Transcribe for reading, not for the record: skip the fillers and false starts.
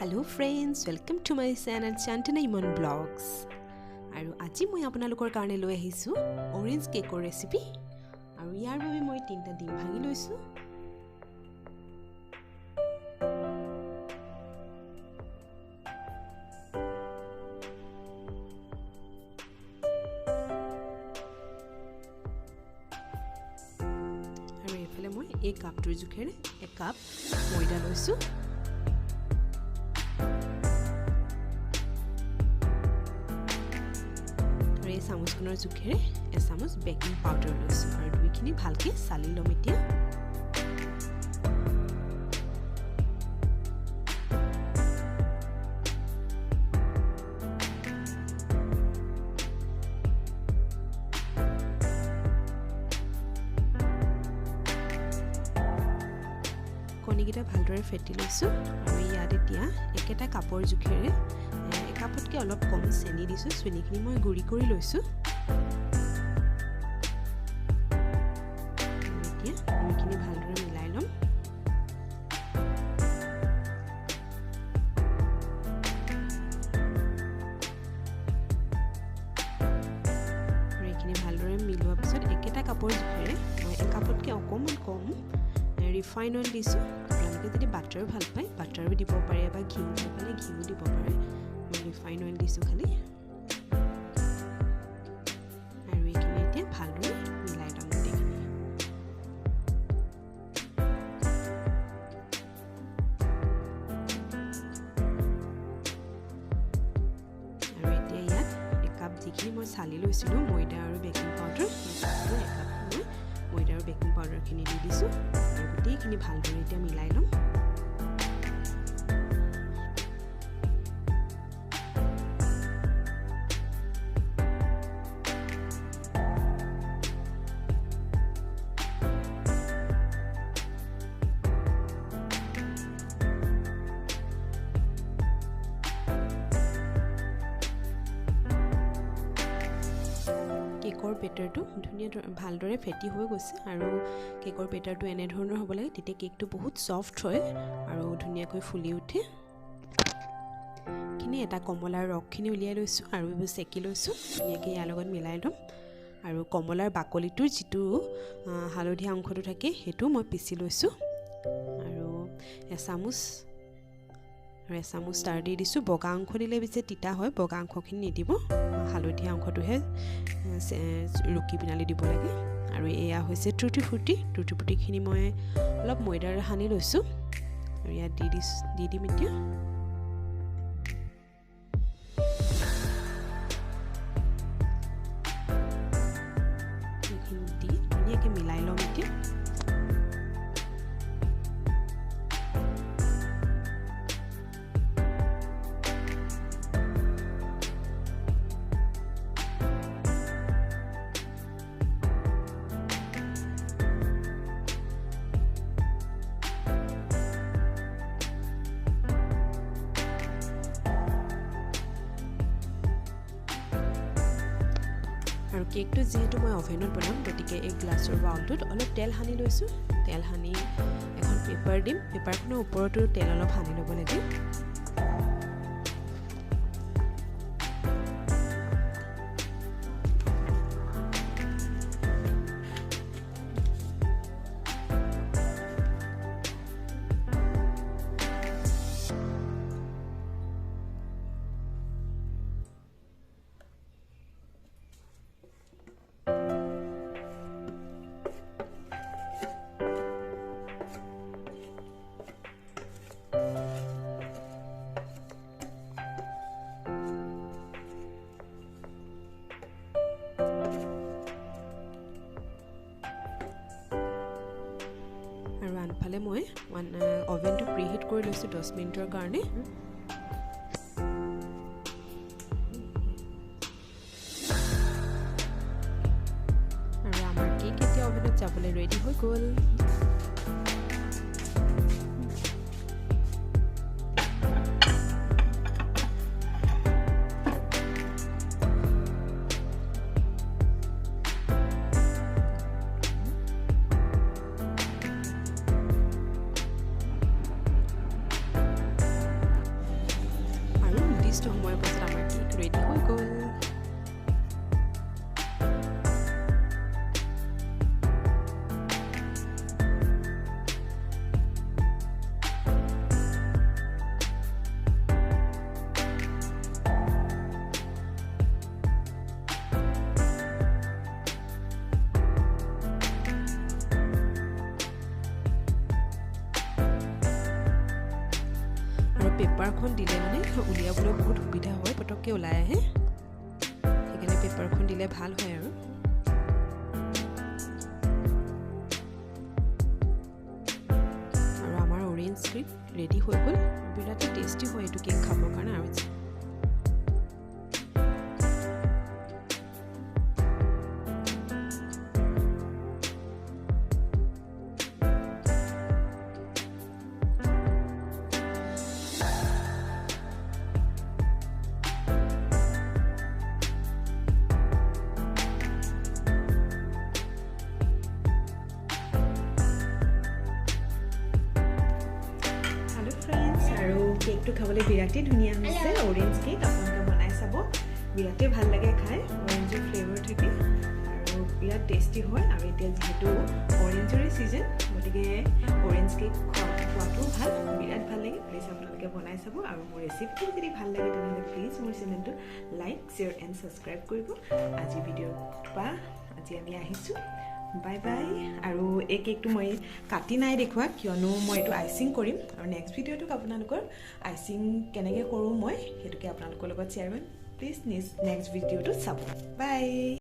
Hello friends, welcome to my channel Chantana Imon Vlogs. আৰু আজি মই আপোনালোকৰ কাৰণে লৈ আহিছো অৰেঞ্জ কেকৰ ৰেচিপি আৰু ইয়াৰ বাবে মই 3টা ডিম ভাঙি লৈছো। আৰু এফালে মই এক কাপটোৰ জোখেৰে 1 কাপ ময়দা লৈছো। চামুচখনৰ জোখেৰে 1 চামুচ বেকিং পাউডাৰ লৈছো আৰু দুইখিনি ভালকে চালি লম এতিয়া। কণীকেইটা ভালদৰে ফেটি লৈছো আৰু ইয়াত এতিয়া একেটা কাপৰ জোখেৰে কাপতকৈ অলপ কম চেনি দিছো। চেনিখিনি মই গুড়ি কৰি লৈছো। এতিয়া দুইখিনি ভালদৰে মিলাই ল'ম। আৰু এইখিনি ভালদৰে মিলোৱাৰ পিছত একেটা কাপৰ জোখেৰে মই কাপতকৈ অকণমান কম ৰিফাইন অইল দিছো। আপোনালোকে যদি বাটাৰ ভাল পায় বাটাৰো দিব পাৰে বা ঘিউ ভাল পালে ঘিউ দিব পাৰে। ৰিফাইন অইল দিছো খালি আৰু এইখিনি এতিয়া ভালদৰে মিলাই ল'ম গোটেইখিনি। আৰু এতিয়া ইয়াত 1 কাপ যিখিনি মই চালি লৈছিলো ময়দা আৰু বেকিং পাউডাৰ, সেই 1 কাপ মই ময়দা আৰু বেকিং পাউডাৰখিনি দি দিছো আৰু গোটেইখিনি ভালদৰে এতিয়া মিলাই ল'ম। কেকৰ বেটাৰটো ভালদৰে ফেটি হৈ গৈছে আৰু কেকৰ বেটাৰটো এনে ধৰণৰ হ'ব লাগে, তেতিয়া কেকটো বহুত সফট হয় আৰু ধুনীয়াকৈ ফুলি উঠে। এটা কমলাৰ ৰসখিনি উলিয়াই লৈছোঁ আৰু এইবোৰ চেকি লৈছোঁ। ধুনীয়াকৈ ইয়াৰ লগত মিলাই ল'ম আৰু কমলাৰ বাকলিটোৰ যিটো হালধীয়া অংশটো থাকে সেইটো মই পিচি লৈছোঁ আৰু এচামুচ তাৰ দি দিছোঁ। বগা অংশ দিলে বেছি তিতা হয়, বগা অংশখিনি নিদিব, হালধীয়া অংশটোহে ৰুকি পিনালি দিব লাগে। আৰু এয়া হৈছে টুটি ফুটিখিনি মই অলপ ময়দাৰে সানি লৈছোঁ আৰু ইয়াত দি দিম এতিয়া। এইখিনি দি ধুনীয়াকৈ মিলাই ল'ম এতিয়া। আৰু কেকটো যিহেতু মই অভেনত বনাম গতিকে এই গ্লাছৰ বাউলটোত অলপ তেল সানি লৈছোঁ। তেল সানি এখন পেপাৰ দিম, পেপাৰখনৰ ওপৰতো তেল অলপ সানি ল'ব লাগে। আৰু আনফালে মই অভেনটো প্ৰিহিট কৰি লৈছোঁ 10 মিনিটৰ কাৰণে। আৰু আমাৰ কেক এতিয়া অভেনত যাবলৈ ৰেডি হৈ গ'ল। নিৰ্দিষ্ট সময়ৰ পাছত আমাৰ কেক ৰেডি হৈ গ'ল। পেপাৰখন দিলে মানে উলিয়াবলৈ বহুত সুবিধা হয়, পটককৈ ওলাই আহে, সেইকাৰণে পেপাৰখন দিলে ভাল হয় আৰু। আমাৰ অৰেঞ্জ কেক ৰেডি হৈ গ'ল। বিৰাটেই টেষ্টি হয় এইটো কেক খাবৰ কাৰণে। আৰু কেকটো খাবলৈ বিৰাটেই ধুনীয়া হৈছে। অৰেঞ্জ কেক আপোনালোকে বনাই চাব, বিৰাটেই ভাল লাগে খাই, অৰেঞ্জৰ ফ্লেভাৰ থাকে আৰু বিৰাট টেষ্টি হয়। আৰু এতিয়া যিহেতু অৰেঞ্জৰে ছিজন, গতিকে অৰেঞ্জ কেক খোৱাটো ভাল, বিৰাট ভাল লাগে। প্লিজ আপোনালোকে বনাই চাব। আৰু মোৰ ৰেচিপিটো যদি ভাল লাগে তেনেহ'লে প্লিজ মোৰ চেনেলটো লাইক, শ্বেয়াৰ এণ্ড ছাবস্ক্ৰাইব কৰিব। আজি ভিডিঅ'ৰ পৰা আজি আমি আহিছোঁ, বাই বাই। আৰু এই কেকটো মই কাটি নাই দেখুওৱা, কিয়নো মই এইটো আইচিং কৰিম। আৰু নেক্সট ভিডিঅ'টোক আপোনালোকৰ আইচিং কেনেকৈ কৰোঁ মই সেইটোকে আপোনালোকৰ লগত শ্বেয়াৰ কৰিম। প্লিজ নেক্সট ভিডিঅ'টো চাব। বাই।